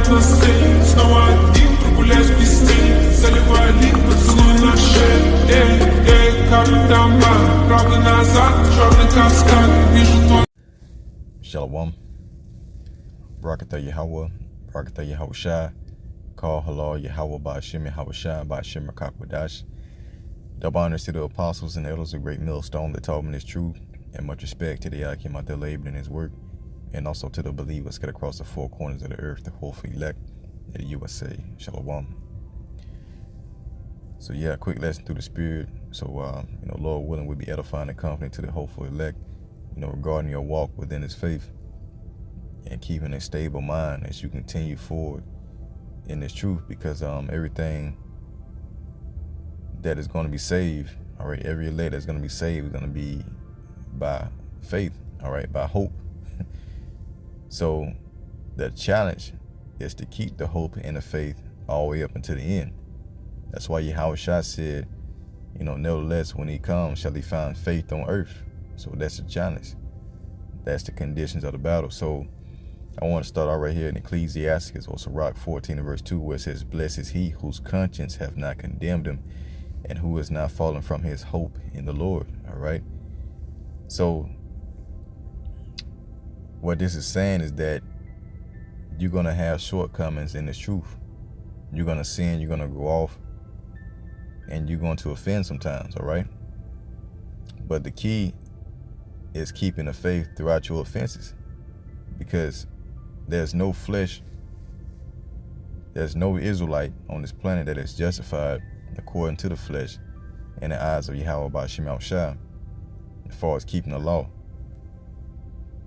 насцене. Снова один, прогуляюсь без тени. Заливаю лик, поцелуй на шее. Как дома, правда назад, черный каскад. Вижу твой. Shalom. Barakatah Yahweh, Barakatah Yahweh Shai, Call Halal Yahweh Ba'ashem Yahweh Shai, Ba'ashem Rakakwadash. Double honors to the apostles and elders of Great Millstone that taught me this truth, and much respect to the Yakim out there laboring in his work, and also to the believers scattered across the four corners of the earth, the hopeful elect of the USA. Shalom. So yeah, quick lesson through the Spirit. So, Lord willing, we'll be edifying the company to the hopeful elect, regarding your walk within his faith and keeping a stable mind as you continue forward in this truth, because everything that is going to be saved, all right, every elect that's going to be saved is going to be by faith, all right, by hope. So the challenge is to keep the hope and the faith all the way up until the end. That's why Yahweh Shai said, nevertheless, when he comes, shall he find faith on earth. So that's the challenge. That's the conditions of the battle. So I want to start out right here in Ecclesiastes, or Sirach 14 and verse 2, where it says, blessed is he whose conscience hath not condemned him, and who is not fallen from his hope in the Lord. All right. So what this is saying is that you're going to have shortcomings in this truth. You're going to sin, you're going to go off, and you're going to offend sometimes, all right? But the key is keeping the faith throughout your offenses, because there's no flesh, there's no Israelite on this planet that is justified according to the flesh in the eyes of Yahweh Ba'ashem Shai as far as keeping the law.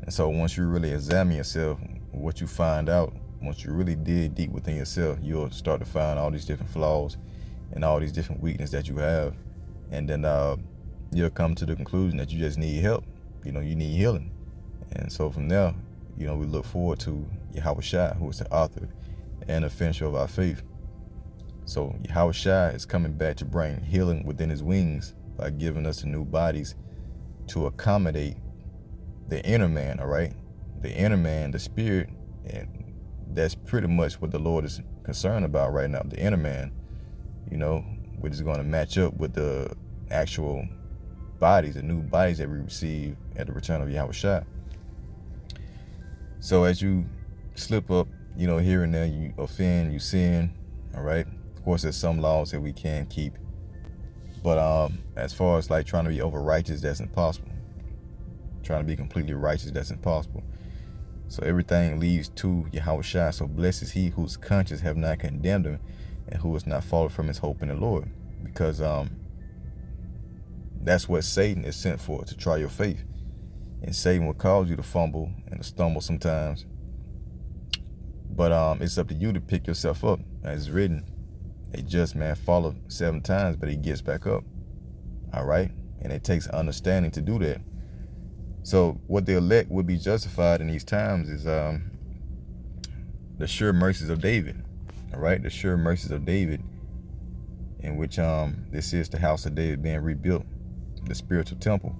And so once you really examine yourself, what you find out, once you really dig deep within yourself, you'll start to find all these different flaws and all these different weaknesses that you have. And then you'll come to the conclusion that you just need help. You need healing. And so from there, we look forward to Yahweh Shai, who is the author and the finisher of our faith. So Yahweh Shai is coming back to bring healing within his wings by giving us the new bodies to accommodate the inner man, all right? The inner man, the spirit, and that's pretty much what the Lord is concerned about right now, the inner man, which is going to match up with the actual bodies, the new bodies that we receive at the return of Yahweh Shai. So as you slip up, here and there, you offend, you sin, all right? Of course, there's some laws that we can keep, but as far as like trying to be over righteous, that's impossible. Trying to be completely righteous, that's impossible. So everything leads to Yahweh Shai. So blessed is he whose conscience have not condemned him, and who has not fallen from his hope in the Lord. Because that's what Satan is sent for, to try your faith. And Satan will cause you to fumble and to stumble sometimes. But it's up to you to pick yourself up. As it's written, a just man falleth 7 times, but he gets back up. All right? And it takes understanding to do that. So what the elect would be justified in these times is the sure mercies of David. All right? The sure mercies of David, in which this is the house of David being rebuilt, the spiritual temple.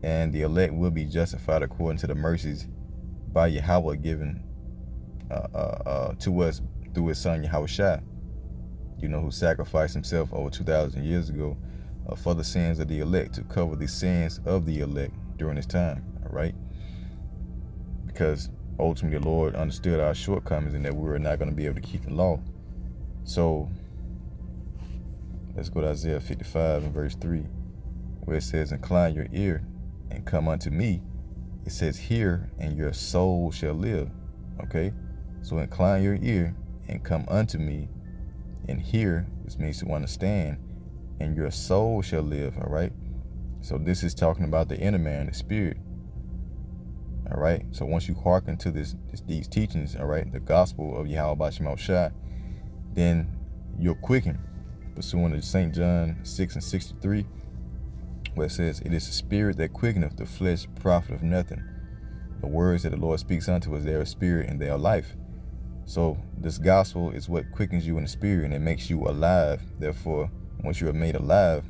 And the elect will be justified according to the mercies by Yahweh given to us through his son Yahweh Shai, who sacrificed himself over 2,000 years ago for the sins of the elect, to cover the sins of the elect during this time, all right? Because ultimately the Lord understood our shortcomings and that we were not going to be able to keep the law. So let's go to Isaiah 55 and verse 3, where it says, incline your ear and come unto me. It says, hear and your soul shall live. Okay, so incline your ear and come unto me, and hear, which means to understand, and your soul shall live. All right, so this is talking about the inner man, the spirit. All right, so once you hearken to these teachings, all right, the gospel of Yahweh Ba'ashem Shai, then you're quickened, pursuant to St. John 6 and 63, where it says, it is the spirit that quickeneth, the flesh profiteth nothing. The words that the Lord speaks unto us, they are spirit and they are life. So this gospel is what quickens you in the spirit, and it makes you alive. Therefore, once you are made alive,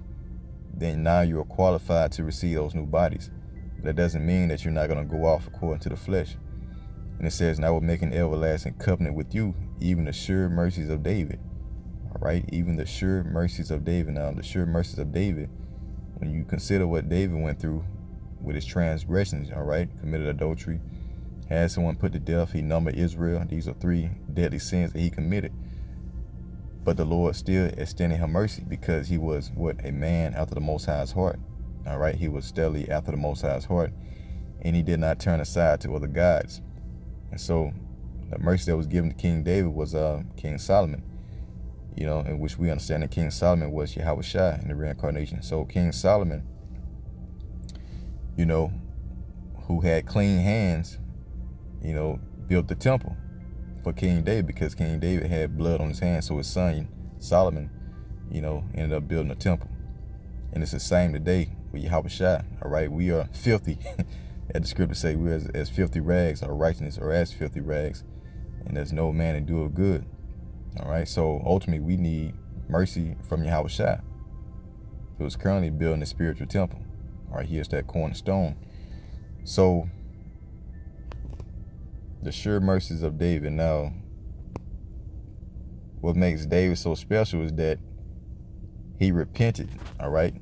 then now you are qualified to receive those new bodies. But that doesn't mean that you're not going to go off according to the flesh. And it says, and I will make an everlasting covenant with you, even the sure mercies of David. All right, even the sure mercies of David. Now, the sure mercies of David, when you consider what David went through with his transgressions, all right, committed adultery, had someone put to death, he numbered Israel. These are 3 deadly sins that he committed. But the Lord still extended him mercy because he was what? A man after the Most High's heart. All right, he was steadily after the Most High's heart, and he did not turn aside to other gods. And so the mercy that was given to King David was King Solomon, you know, in which we understand that King Solomon was Yahweh Shai in the reincarnation. So King Solomon, you know, who had clean hands, you know, built the temple for King David because King David had blood on his hands. So his son Solomon, you know, ended up building a temple. And it's the same today with Yahweh Shai. All right, we are filthy. As the scripture say, we're as filthy rags, our righteousness are as filthy rags, and there's no man that doeth good. All right, so ultimately we need mercy from Yahweh Shai, who is currently building a spiritual temple. All right, he is that cornerstone. So the sure mercies of David. Now, what makes David so special is that he repented. All right,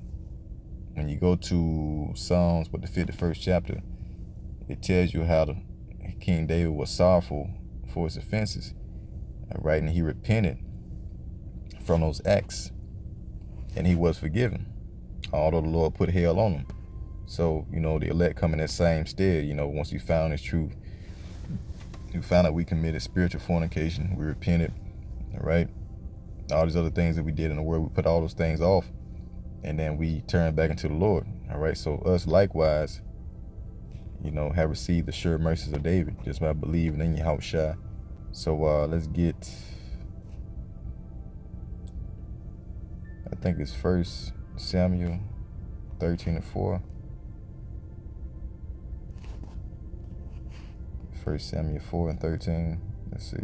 when you go to Psalms, the 51st chapter, it tells you how King David was sorrowful for his offenses. All right, and he repented from those acts, and he was forgiven, although the Lord put hell on him. So, you know, the elect come in that same stead. You know, once we found this truth, we found out we committed spiritual fornication, we repented, all right? All these other things that we did in the world, we put all those things off, and then we turned back into the Lord, all right? So us likewise, you know, have received the sure mercies of David just by believing in Yahweh Shai. So let's get, I think it's 1 Samuel 13:4. 1 Samuel 4:13. Let's see.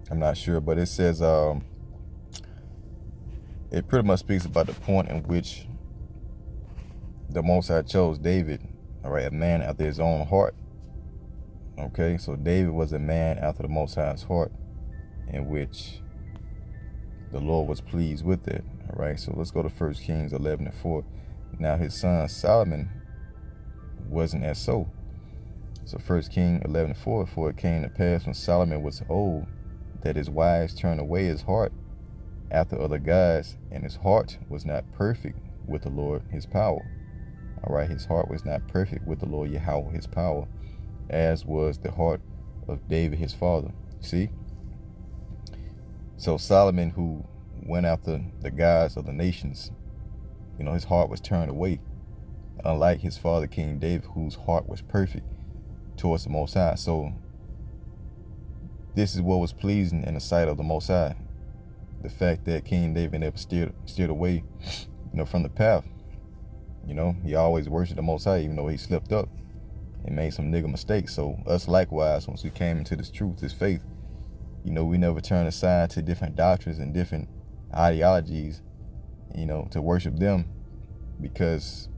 I'm not sure, but it says it pretty much speaks about the point in which the Most High chose David, all right, a man after his own heart. Okay, so David was a man after the Most High's heart, in which the Lord was pleased with it. All right, so let's go to 1 Kings 11:4. Now his son Solomon wasn't as so. So 1 Kings 11:4, for it came to pass when Solomon was old, that his wives turned away his heart after other gods, and his heart was not perfect with the Lord his power. All right, his heart was not perfect with the Lord Yahweh his power, as was the heart of David his father. See? So Solomon, who went after the gods of the nations, you know, his heart was turned away, unlike his father King David, whose heart was perfect towards the Most High. So this is what was pleasing in the sight of the Most High. The fact that King David never steered away, you know, from the path. You know, he always worshiped the Most High, even though he slipped up and made some nigga mistakes. So us likewise, once we came into this truth, this faith, you know, we never turn aside to different doctrines and different ideologies, you know, to worship them, because,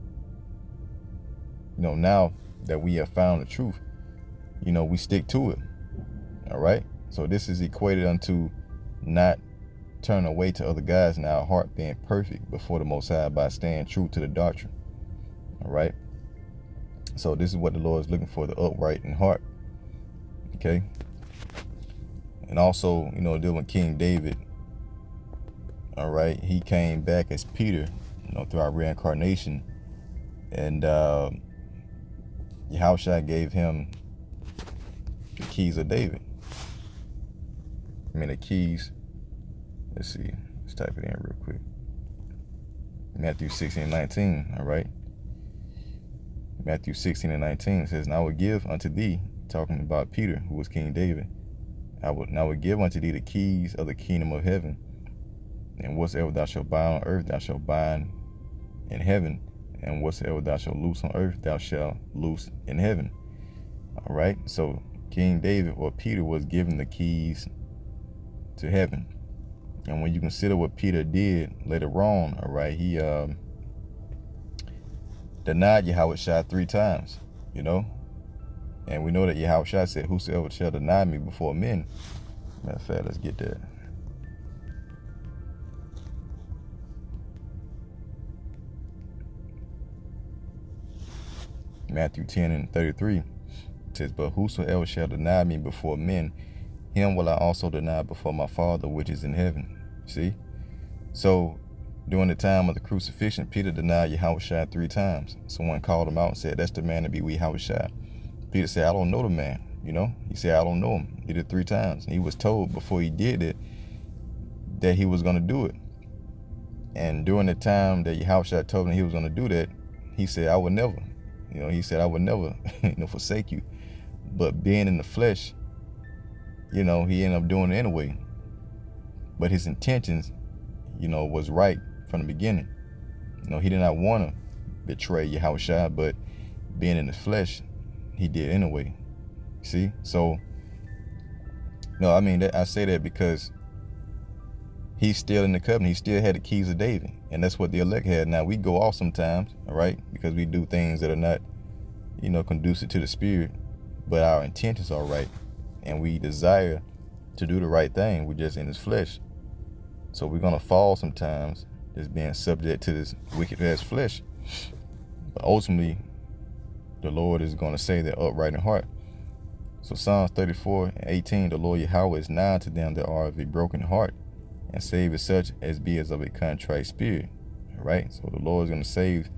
you know, now that we have found the truth, you know, we stick to it. All right. So this is equated unto not turning away to other gods, and our heart being perfect before the Most High by staying true to the doctrine. All right. So this is what the Lord is looking for, the upright in heart. Okay. And also, you know, dealing with King David. All right. He came back as Peter, you know, through our reincarnation. And Yahushua gave him the keys of David. I mean, the keys. Let's see. Let's type it in real quick. Matthew 16:19. All right. Matthew 16:19 says, "And I will give unto thee," talking about Peter, who was King David, I will give unto thee the keys of the kingdom of heaven. And whatsoever thou shalt bind on earth, thou shalt bind in heaven. And whatsoever thou shalt loose on earth, thou shalt loose in heaven. All right. So King David, or Peter, was given the keys to heaven. And when you consider what Peter did later on, all right, he denied Yahushua 3 times, you know. And we know that Yahushua said, whosoever shall deny me before men. Matter of fact, let's get that. Matthew 10:33 says, but whosoever shall deny me before men, him will I also deny before my Father which is in heaven. See? So during the time of the crucifixion, Peter denied Yahushua 3 times. Someone called him out and said, that's the man to be with Yahushua. Peter said, I don't know the man. You know, he said, I don't know him. He did it 3 times. And he was told before he did it that he was going to do it. And during the time that Yahushua told him he was going to do that, he said, I would never. You know, he said, I would never forsake you. But being in the flesh, you know, he ended up doing it anyway. But his intentions, you know, was right from the beginning. You know, he did not want to betray Yahushua, but being in the flesh, he did anyway. See? So, no, I mean, I say that because he's still in the covenant. He still had the keys of David. And that's what the elect had. Now, we go off sometimes, all right, because we do things that are not, you know, conducive to the spirit. But our intentions are right. And we desire to do the right thing. We're just in this flesh. So we're going to fall sometimes, just being subject to this wicked ass flesh. But ultimately, the Lord is going to save their upright in heart. So Psalms 34:18, the Lord Yahweh is nigh to them that are of a broken heart, and saveth such as be as of a contrite spirit. All right. So the Lord is going to save,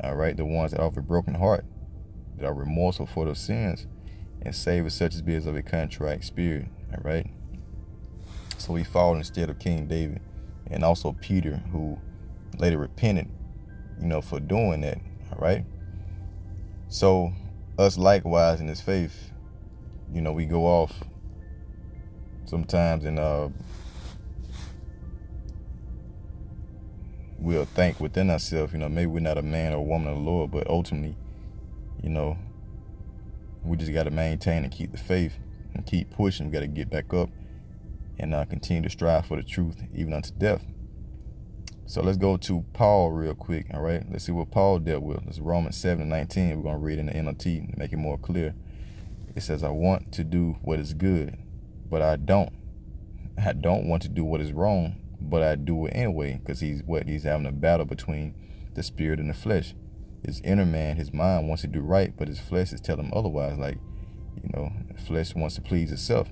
all right, the ones that are of a broken heart, that are remorseful for their sins, and saveth such as be as of a contrite spirit. All right. So he fought instead of King David, and also Peter, who later repented, you know, for doing that. All right. So us likewise in this faith, you know, we go off sometimes and we'll think within ourselves, you know, maybe we're not a man or a woman of the Lord, but ultimately, you know, we just got to maintain and keep the faith and keep pushing. We got to get back up and continue to strive for the truth, even unto death. So let's go to Paul real quick, all right? Let's see what Paul dealt with. It's Romans 7:19. We're going to read in the NLT to make it more clear. It says, I want to do what is good, but I don't. I don't want to do what is wrong, but I do it anyway, because he's having a battle between the spirit and the flesh. His inner man, his mind wants to do right, but his flesh is telling him otherwise. Like, you know, the flesh wants to please itself.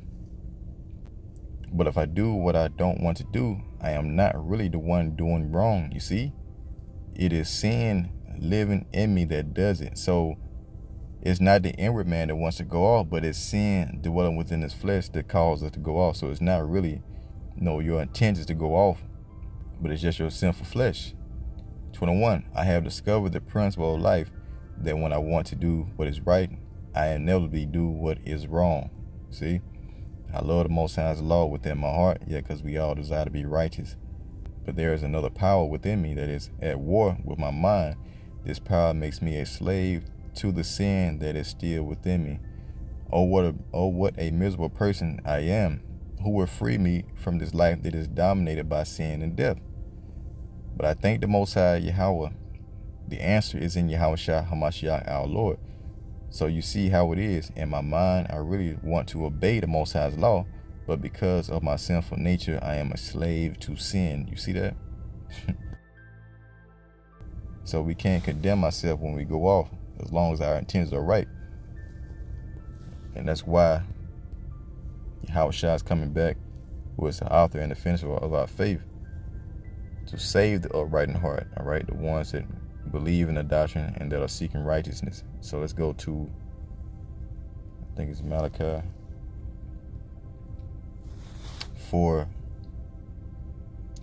But if I do what I don't want to do, I am not really the one doing wrong, you see? It is sin living in me that does it. So it's not the inward man that wants to go off, but it's sin dwelling within his flesh that causes us to go off. So it's not really, you know, your intentions to go off, but it's just your sinful flesh. 21, I have discovered the principle of life, that when I want to do what is right, I inevitably do what is wrong. See? I love the Most High's law within my heart, yeah, because we all desire to be righteous. But there is another power within me that is at war with my mind. This power makes me a slave to the sin that is still within me. Oh, what a miserable person I am. Who will free me from this life that is dominated by sin and death? But I thank the Most High Yahweh. The answer is in Yahushua HaMashiach our Lord. So you see how it is. In my mind, I really want to obey the Most High's law, but because of my sinful nature, I am a slave to sin. You see that? So we can't condemn ourselves when we go off, as long as our intentions are right. And that's why Yahushua is coming back, who is the author and the finisher of our faith, to save the upright in heart, all right? The ones that believe in the doctrine and that are seeking righteousness. So let's go to, I think it's Malachi 4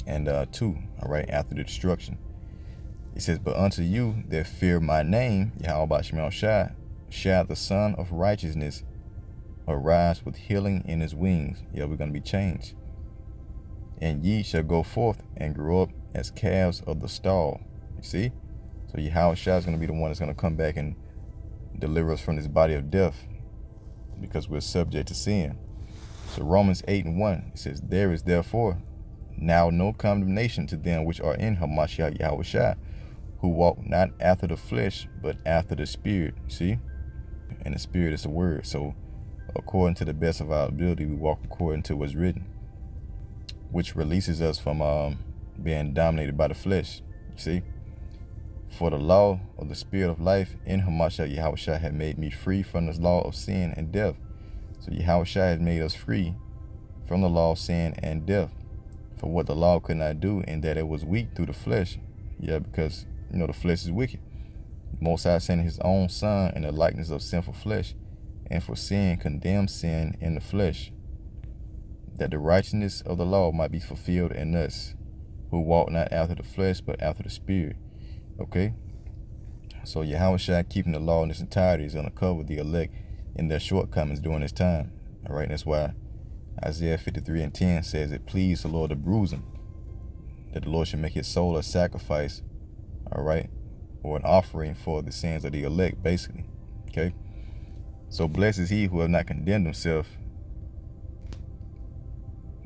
and 2, all right, after the destruction. It says, but unto you that fear my name, Yahweh Shemel Shai, shall the Son of Righteousness arise with healing in his wings. Yeah, we're going to be changed. And ye shall go forth and grow up as calves of the stall. You see? So Yahweh Shai is going to be the one that's going to come back and deliver us from this body of death, because we're subject to sin. So Romans 8:1, it says, there is therefore Now no condemnation to them which are in Hamashiach Yahushua, who walk not after the flesh, but after the Spirit. See? And the Spirit is the word. So according to the best of our ability, we walk according to what's written, which releases us from being dominated by the flesh. See? For the law of the Spirit of life in Hamashiach Yahushua had made me free from the law of sin and death. So Yahushua has made us free from the law of sin and death, for what the law could not do, in that it was weak through the flesh. Yeah, because, the flesh is wicked. Most High sent his own Son in the likeness of sinful flesh, and for sin condemned sin in the flesh, that the righteousness of the law might be fulfilled in us, who walk not after the flesh, but after the Spirit. Okay? So Yahushua keeping the law in its entirety is going to cover the elect in their shortcomings during this time. All right? That's why Isaiah 53:10 says it pleased the Lord to bruise him, that the Lord should make his soul a sacrifice, all right, or an offering for the sins of the elect, basically. Okay? So blessed is he who have not condemned himself,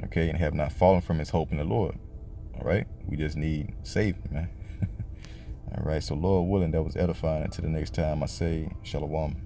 okay, and have not fallen from his hope in the Lord. All right? We just need saving, man. All right, so Lord willing, that was edifying. Until the next time, I say shalom.